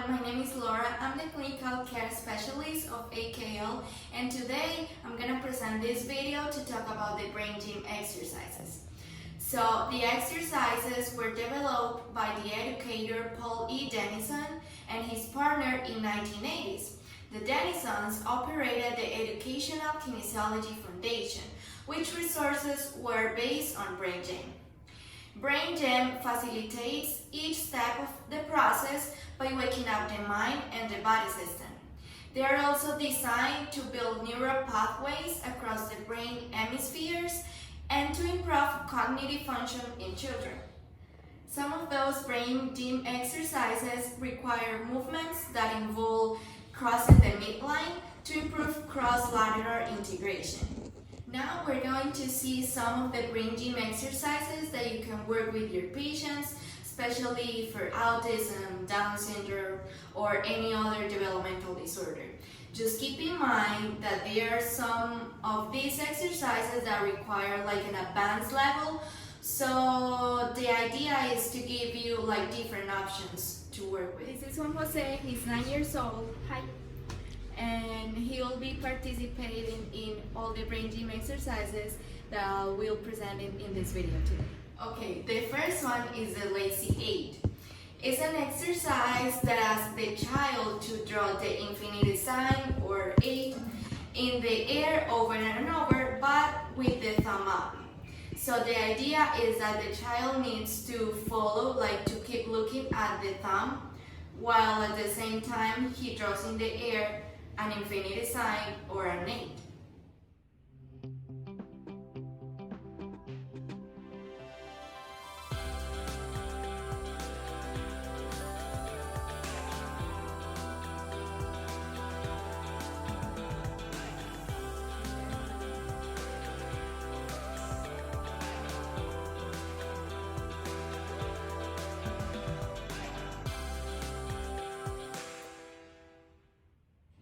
my name is Laura. I'm the clinical care specialist of AKL, and today I'm gonna present this video to talk about the brain gym exercises. So the exercises were developed by the educator Paul E. Dennison and his partner in 1980s. The Dennisons operated the Educational Kinesiology Foundation, which resources were based on brain gym. Brain gym facilitates each step of the process by waking up the mind and the body system. They are also designed to build neural pathways across the brain hemispheres and to improve cognitive function in children. Some of those brain gym exercises require movements that involve crossing the midline to improve cross-lateral integration. Now we're going to see some of the brain gym exercises that you can work with your patients, especially for autism, Down syndrome, or any other developmental disorder. Just keep in mind that there are some of these exercises that require like an advanced level, so the idea is to give you like different options to work with. This is Juan Jose, he's 9 years old. Hi. And he will be participating in all the brain gym exercises that we'll present in this video today. Okay, the first one is the lazy 8. It's an exercise that asks the child to draw the infinity sign or 8 in the air over and over, but with the thumb up. So the idea is that the child needs to follow, like to keep looking at the thumb, while at the same time he draws in the air an infinity sign or an 8.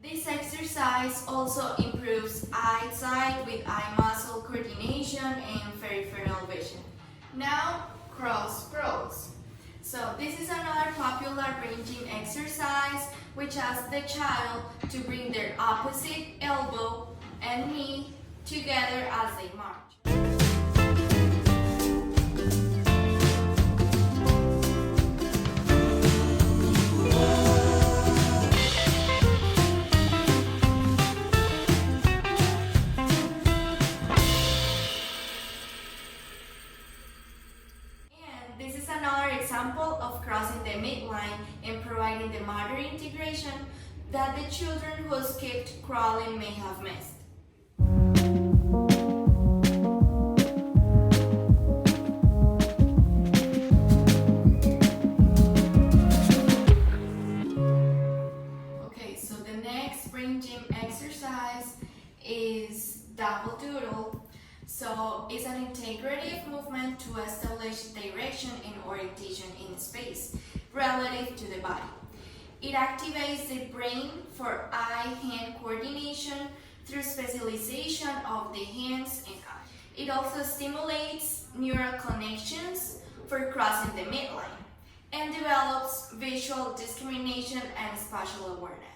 This exercise also improves eyesight with eye muscle coordination and peripheral vision. Now, cross crawls. So this is another popular brain gym exercise which asks the child to bring their opposite elbow and knee together as they march. This is another example of crossing the midline and providing the motor integration that the children who skipped crawling may have missed. Okay, so the next brain gym exercise is double doodle. So it's an integrative movement to establish direction and orientation in space relative to the body. It activates the brain for eye-hand coordination through specialization of the hands and eyes. It also stimulates neural connections for crossing the midline and develops visual discrimination and spatial awareness.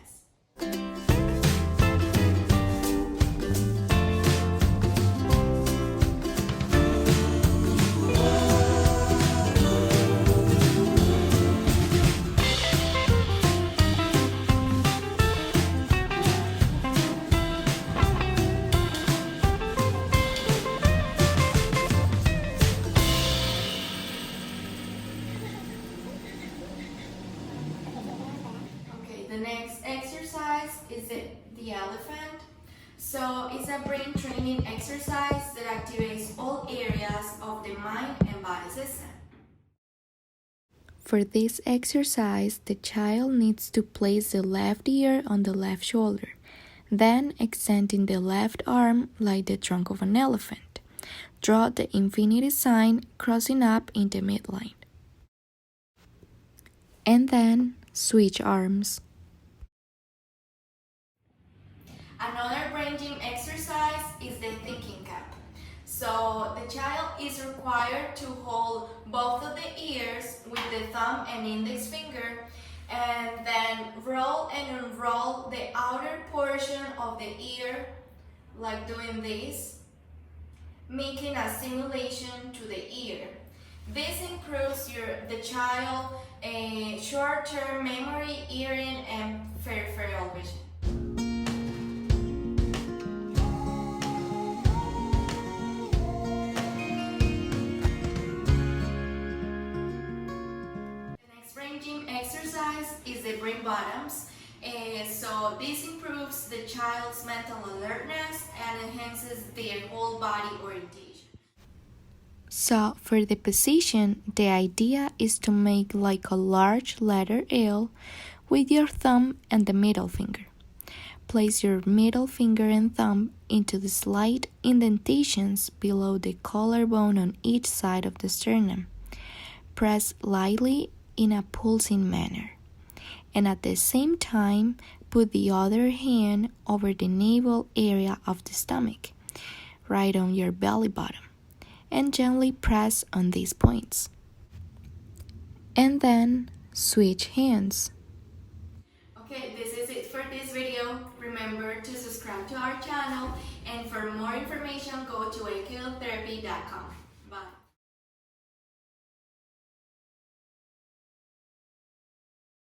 The next exercise is the elephant. So it's a brain training exercise that activates all areas of the mind and body system. For this exercise, the child needs to place the left ear on the left shoulder, then extending the left arm like the trunk of an elephant. Draw the infinity sign crossing up in the midline. And then switch arms. Another brain gym exercise is the thinking cap. So the child is required to hold both of the ears with the thumb and index finger and then roll and unroll the outer portion of the ear, like doing this, making a simulation to the ear. This improves the child short-term memory, hearing, and peripheral vision. The next brain gym exercise is the brain bottoms. So this improves the child's mental alertness and enhances their whole body orientation. So for the position, the idea is to make like a large letter L with your thumb and the middle finger. Place your middle finger and thumb into the slight indentations below the collarbone on each side of the sternum. Press lightly in a pulsing manner. And at the same time, put the other hand over the navel area of the stomach, right on your belly button, and gently press on these points. And then switch hands. Okay, this is it for this video. Remember to subscribe to our channel, and for more information go to akltherapy.com.